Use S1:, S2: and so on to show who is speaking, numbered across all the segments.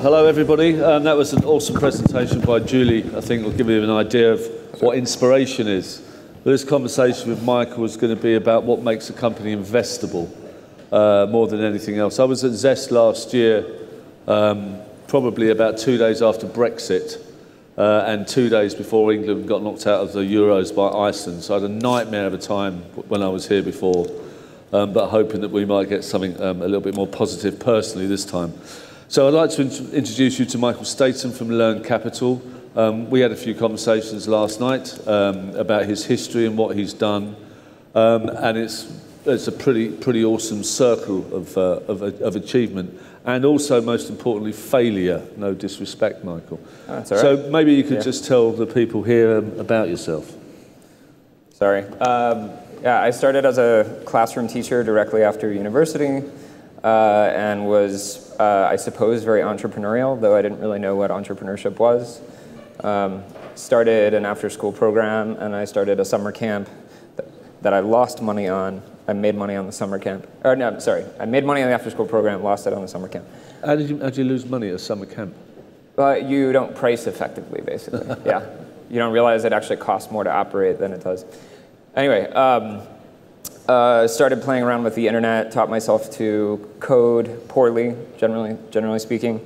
S1: Hello, everybody. That was an awesome presentation by Julie. I think will give you an idea of what inspiration is. But this conversation with Michael is going to be about what makes a company investable more than anything else. I was at ZEST last year, probably about 2 days after Brexit, and 2 days before England got knocked out of the Euros by Iceland. So I had a nightmare of a time when I was here before, but hoping that we might get something a little bit more positive personally this time. So I'd like to introduce you to Michael Staton from Learn Capital. We had a few conversations last night about his history and what he's done, and it's a pretty awesome circle of achievement, and also most importantly failure. No disrespect, Michael. Oh, that's all right. So maybe you could just tell the people here about yourself.
S2: Sorry. Yeah, I started as a classroom teacher directly after university, and was, I suppose, very entrepreneurial, though I didn't really know what entrepreneurship was. Started an after-school program, and I started a summer camp that I lost money on. I made money on the summer camp. Or no, sorry. I made money on the after-school program, lost it on the summer camp.
S1: How did you lose money at a summer camp?
S2: You don't price effectively, basically. Yeah. You don't realize it actually costs more to operate than it does. Anyway, started playing around with the internet, taught myself to code poorly, generally speaking,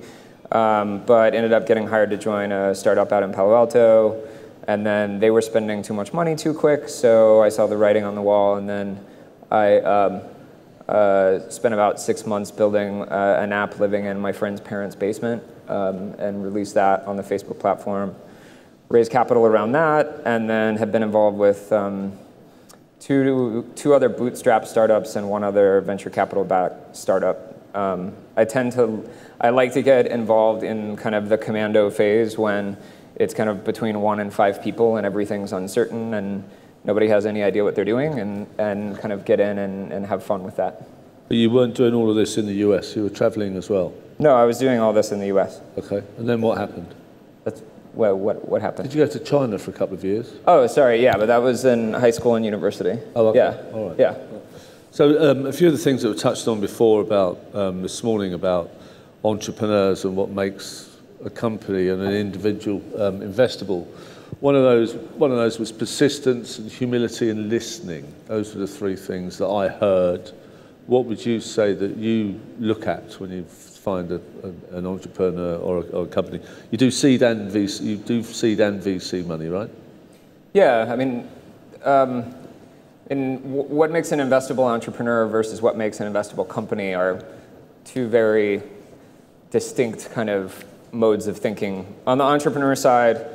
S2: but ended up getting hired to join a startup out in Palo Alto, and then they were spending too much money too quick, so I saw the writing on the wall, and then I spent about 6 months building an app living in my friend's parents' basement, and released that on the Facebook platform, raised capital around that, and then have been involved with two other bootstrap startups and one other venture capital-backed startup. I like to get involved in kind of the commando phase when it's kind of between 1 and 5 people and everything's uncertain and nobody has any idea what they're doing, and kind of get in and have fun with that.
S1: But you weren't doing all of this in the US, you were traveling as well?
S2: No, I was doing all this in the US.
S1: Okay, and then what happened?
S2: Well, what happened?
S1: Did you go to China for a couple of years?
S2: Oh, sorry, yeah, but that was in high school and university.
S1: Oh, okay.
S2: Yeah.
S1: All right.
S2: Yeah.
S1: So a few of the things that were touched on before about this morning about entrepreneurs and what makes a company and an individual investable. One of those was persistence and humility and listening. Those were the 3 things that I heard. What would you say that you look at when you find an entrepreneur or a company? You do seed and VC money, right?
S2: Yeah, I mean, what makes an investable entrepreneur versus what makes an investable company are 2 very distinct kind of modes of thinking. On the entrepreneur side,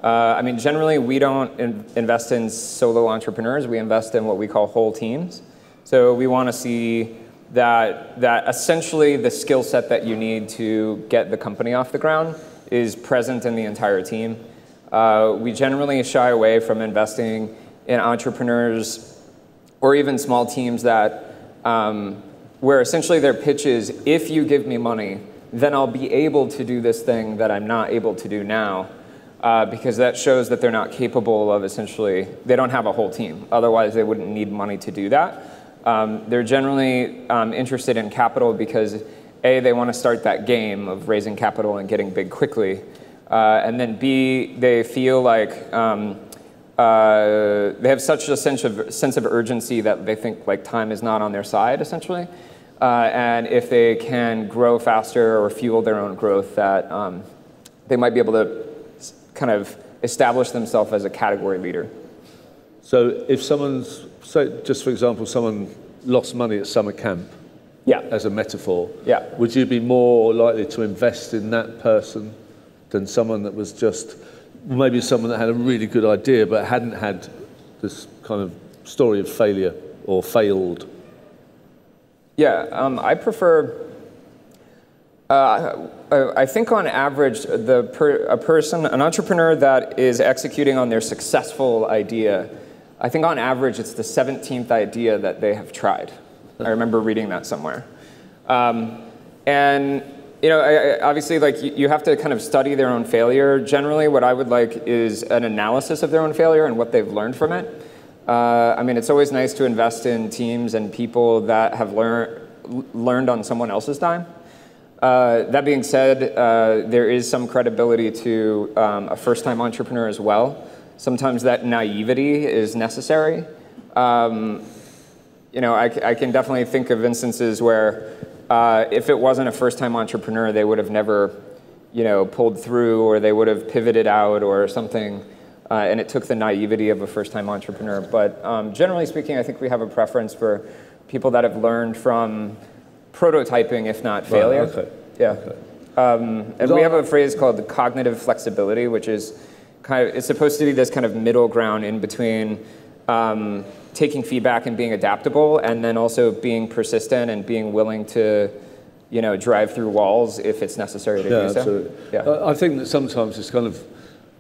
S2: I mean, generally we don't invest in solo entrepreneurs. We invest in what we call whole teams. So we want to see that essentially the skill set that you need to get the company off the ground is present in the entire team. We generally shy away from investing in entrepreneurs or even small teams that where essentially their pitch is, if you give me money, then I'll be able to do this thing that I'm not able to do now, because that shows that they're not capable of essentially, they don't have a whole team. Otherwise, they wouldn't need money to do that. They're generally interested in capital because A, they want to start that game of raising capital and getting big quickly. And then B, they feel like they have such a sense of urgency that they think like time is not on their side, essentially. And if they can grow faster or fuel their own growth, that they might be able to kind of establish themselves as a category leader.
S1: So if someone's, so just for example, someone lost money at summer camp, as a metaphor, would you be more likely to invest in that person than someone that was just, maybe someone that had a really good idea but hadn't had this kind of story of failure or failed?
S2: Yeah, I prefer, I think on average, an entrepreneur that is executing on their successful idea, I think on average it's the 17th idea that they have tried. I remember reading that somewhere. And you know, obviously, like you have to kind of study their own failure. Generally, what I would like is an analysis of their own failure and what they've learned from it. I mean, it's always nice to invest in teams and people that have learned on someone else's dime. That being said, there is some credibility to a first-time entrepreneur as well. Sometimes that naivety is necessary. You know, I can definitely think of instances where if it wasn't a first-time entrepreneur, they would have never, you know, pulled through, or they would have pivoted out or something, and it took the naivety of a first-time entrepreneur. But generally speaking, I think we have a preference for people that have learned from prototyping, if not failure.
S1: Right, okay.
S2: Yeah.
S1: Okay.
S2: And we have a phrase called the cognitive flexibility, which is it's supposed to be this kind of middle ground in between taking feedback and being adaptable, and then also being persistent and being willing to, you know, drive through walls if it's necessary to do so.
S1: Absolutely.
S2: Yeah.
S1: I think that sometimes this kind of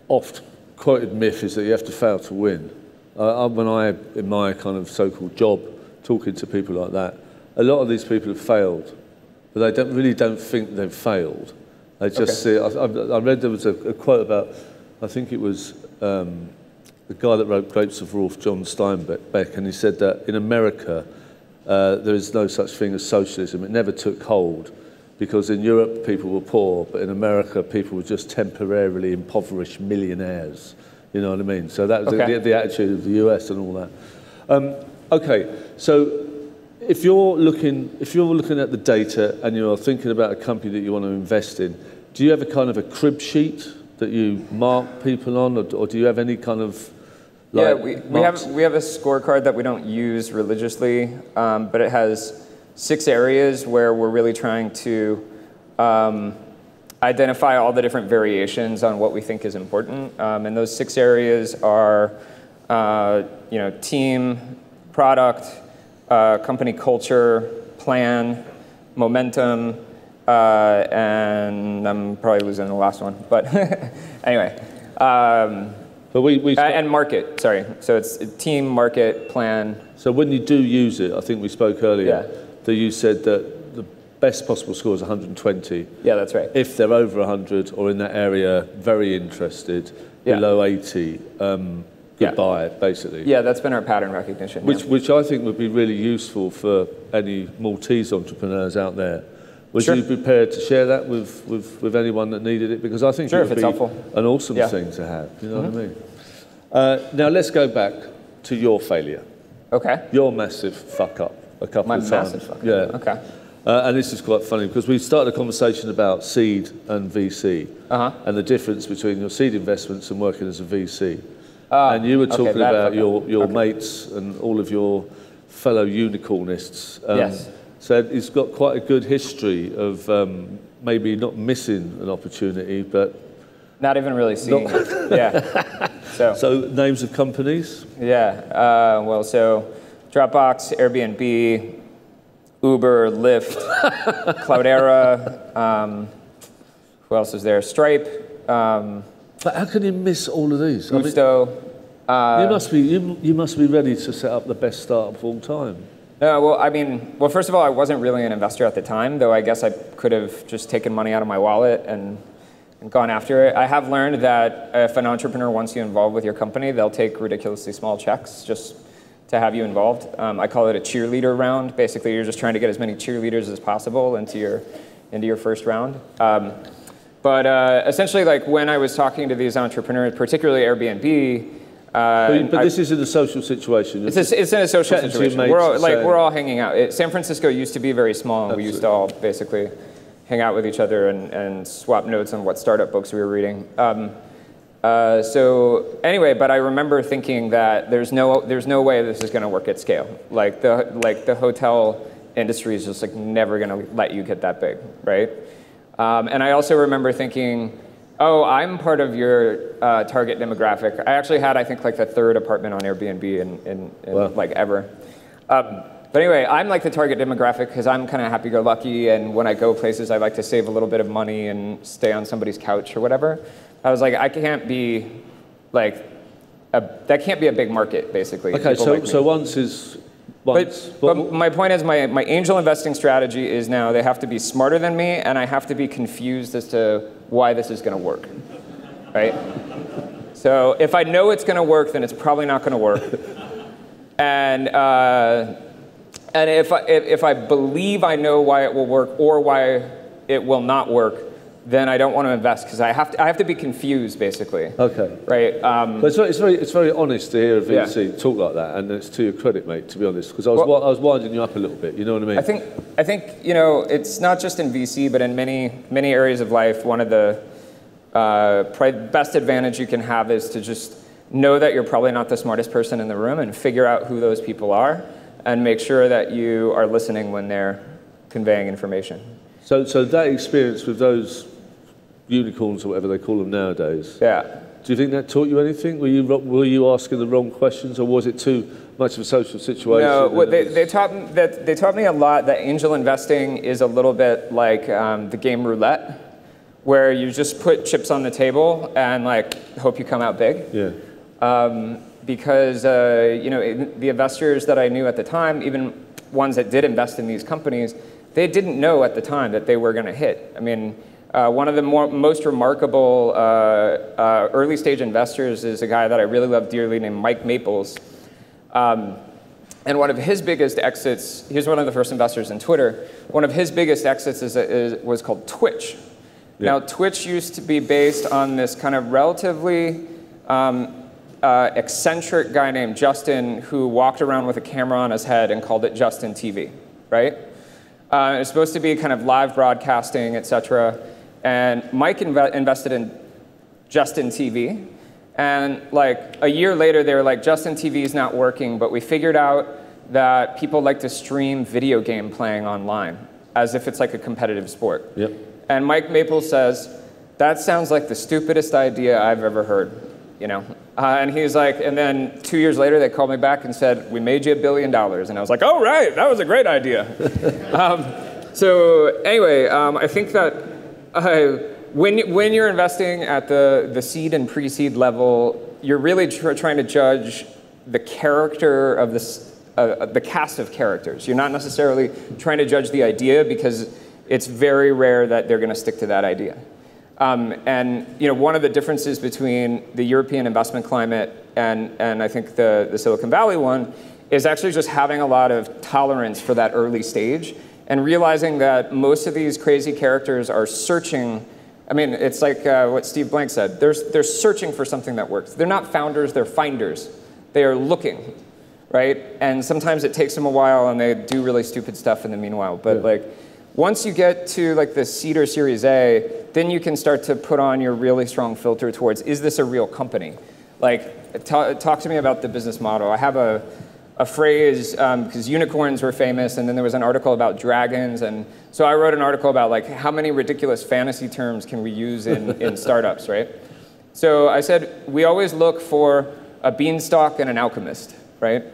S1: oft-quoted myth is that you have to fail to win. When in my kind of so-called job, talking to people like that, a lot of these people have failed, but they really don't think they've failed. They just see. I read there was a quote about, I think it was the guy that wrote Grapes of Wrath, John Steinbeck, and he said that in America there is no such thing as socialism. It never took hold, because in Europe people were poor, but in America people were just temporarily impoverished millionaires. You know what I mean? So that was the attitude of the US and all that. Okay, so if you're looking at the data and you're thinking about a company that you want to invest in, do you have a kind of a crib sheet that you mark people on, or do you have any kind of
S2: we have a scorecard that we don't use religiously, but it has 6 areas where we're really trying to identify all the different variations on what we think is important. And those 6 areas are, you know, team, product, company culture, plan, momentum, and I'm probably losing the last one, but anyway. And market, sorry. So it's team, market, plan.
S1: So when you do use it, I think we spoke earlier, that you said that the best possible score is 120.
S2: Yeah, that's right.
S1: If they're over 100 or in that area, very interested, below 80, goodbye, basically.
S2: Yeah, that's been our pattern recognition.
S1: Which I think would be really useful for any Maltese entrepreneurs out there. Would you be prepared to share that with anyone that needed it? Because I think it would be an awesome thing to have. You know what I mean? Now let's go back to your failure.
S2: Okay.
S1: Your massive fuck up a couple of times.
S2: My massive fuck up.
S1: Yeah.
S2: Okay.
S1: And this is quite funny because we started a conversation about seed and VC and the difference between your seed investments and working as a VC. And you were talking about your mates and all of your fellow unicornists.
S2: Yes.
S1: So he's got quite a good history of maybe not missing an opportunity, but
S2: not even really seeing it. Yeah.
S1: So names of companies?
S2: Yeah. Well, so Dropbox, Airbnb, Uber, Lyft, Cloudera. Who else is there? Stripe.
S1: But how can you miss all of these?
S2: Gusto.
S1: You must be ready to set up the best startup of all time.
S2: Well, first of all, I wasn't really an investor at the time, though I guess I could have just taken money out of my wallet and gone after it. I have learned that if an entrepreneur wants you involved with your company, they'll take ridiculously small checks just to have you involved. I call it a cheerleader round. Basically, you're just trying to get as many cheerleaders as possible into your first round. But essentially, like when I was talking to these entrepreneurs, particularly Airbnb.
S1: But this is in a social situation.
S2: It's in a social situation. We're all hanging out. San Francisco used to be very small, and we used to all basically hang out with each other and swap notes on what startup books we were reading. So anyway, but I remember thinking that there's no way this is going to work at scale. Like the hotel industry is just like never going to let you get that big, right? And I also remember thinking, oh, I'm part of your target demographic. I actually had, I think, like the 3rd apartment on Airbnb in like ever. But anyway, I'm like the target demographic because I'm kind of happy-go-lucky, and when I go places, I like to save a little bit of money and stay on somebody's couch or whatever. I was like, I can't be like that can't be a big market, basically.
S1: Okay, so once is.
S2: But my point is, my angel investing strategy is now they have to be smarter than me, and I have to be confused as to why this is going to work, right? So if I know it's going to work, then it's probably not going to work. And if I believe I know why it will work or why it will not work, then I don't want to invest because I have to be confused, basically.
S1: Okay.
S2: Right.
S1: But it's very honest to hear a VC talk like that, and it's to your credit, mate. To be honest, because I was winding you up a little bit. You know what I mean?
S2: I think it's not just in VC, but in many areas of life. One of the best advantage you can have is to just know that you're probably not the smartest person in the room, and figure out who those people are, and make sure that you are listening when they're conveying information.
S1: So that experience with those unicorns or whatever they call them nowadays.
S2: Yeah.
S1: Do you think that taught you anything? Were you asking the wrong questions, or was it too much of a social situation?
S2: No, they taught me a lot that angel investing is a little bit like the game roulette, where you just put chips on the table and hope you come out big.
S1: Yeah.
S2: Because the investors that I knew at the time, even ones that did invest in these companies, they didn't know at the time that they were going to hit. I mean. One of the most remarkable early stage investors is a guy that I really love dearly named Mike Maples. And one of his biggest exits, he was one of the first investors in Twitter. One of his biggest exits was called Twitch. Yeah. Now, Twitch used to be based on this kind of relatively eccentric guy named Justin who walked around with a camera on his head and called it Justin TV, right? It was supposed to be kind of live broadcasting, et cetera. And Mike invested in Justin TV. And a year later, they were like, Justin TV is not working, but we figured out that people like to stream video game playing online, as if it's like a competitive sport.
S1: Yep.
S2: And Mike Maples says, that sounds like the stupidest idea I've ever heard. And he's like, and then 2 years later, they called me back and said, we made you $1 billion. And I was like, oh, right, that was a great idea. So anyway, I think that when you're investing at the seed and pre-seed level, you're really trying to judge the character of the cast of characters. You're not necessarily trying to judge the idea, because it's very rare that they're going to stick to that idea. And one of the differences between the European investment climate and I think the Silicon Valley one is actually just having a lot of tolerance for that early stage, and realizing that most of these crazy characters are searching. I mean, it's like what Steve Blank said. They're searching for something that works. They're not founders, they're finders. They are looking, right? And sometimes it takes them a while, and they do really stupid stuff in the meanwhile. But once you get to the seed or Series A, then you can start to put on your really strong filter towards, is this a real company? Talk to me about the business model. I have a phrase, because unicorns were famous, and then there was an article about dragons, and so I wrote an article about how many ridiculous fantasy terms can we use in startups, right? So I said, we always look for a beanstalk and an alchemist, right?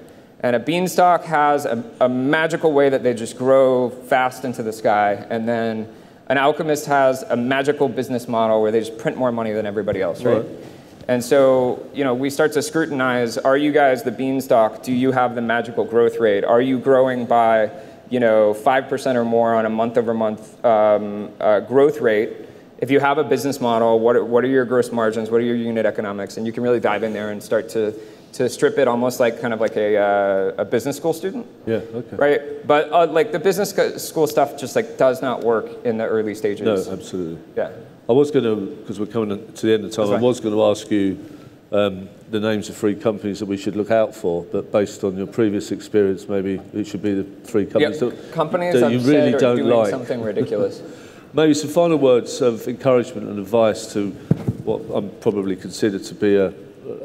S2: And a beanstalk has a magical way that they just grow fast into the sky, and then an alchemist has a magical business model where they just print more money than everybody else, right? And so, we start to scrutinize, are you guys the beanstalk? Do you have the magical growth rate? Are you growing by, 5% or more on a month-over-month growth rate? If you have a business model, what are your gross margins? What are your unit economics? And you can really dive in there and start to strip it almost like a business school student.
S1: Yeah, okay.
S2: Right? But the business school stuff just does not work in the early stages.
S1: No, absolutely.
S2: Yeah.
S1: I was going to, because we're coming to the end of time, I was going to ask you the names of 3 companies that we should look out for, but based on your previous experience, maybe it should be the 3 companies that you really don't like.
S2: Something ridiculous.
S1: Maybe some final words of encouragement and advice to what I'm probably consider to be a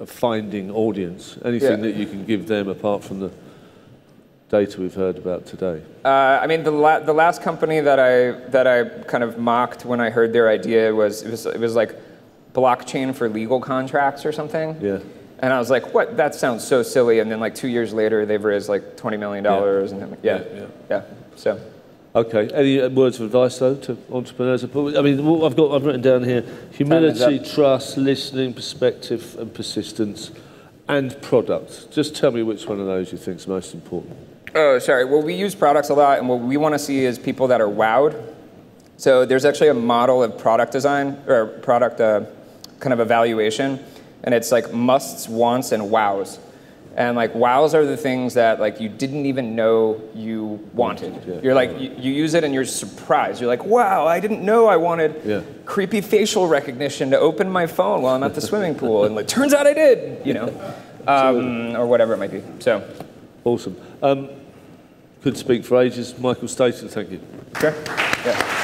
S1: finding audience. Anything that you can give them apart from the data we've heard about today?
S2: I mean, the last company that I kind of mocked when I heard their idea was like blockchain for legal contracts or something.
S1: Yeah.
S2: And I was like, what? That sounds so silly. And then 2 years later, they've raised $20 million. And then, yeah. So.
S1: Okay. Any words of advice though to entrepreneurs? I mean, I've written down here: humility, trust, listening, perspective, and persistence, and product. Just tell me which one of those you think is most important.
S2: Oh, sorry. Well, we use products a lot, and what we want to see is people that are wowed. So there's actually a model of product design, or product kind of evaluation, and it's like musts, wants, and wows. And like wows are the things that like you didn't even know you wanted. Yeah. You're like, you use it and you're surprised. You're like, wow, I didn't know I wanted creepy facial recognition to open my phone while I'm at the swimming pool. And like, turns out I did, you know, or whatever it might be. So,
S1: awesome. Could speak for ages. Michael Staton, thank you.
S2: Sure. Yeah.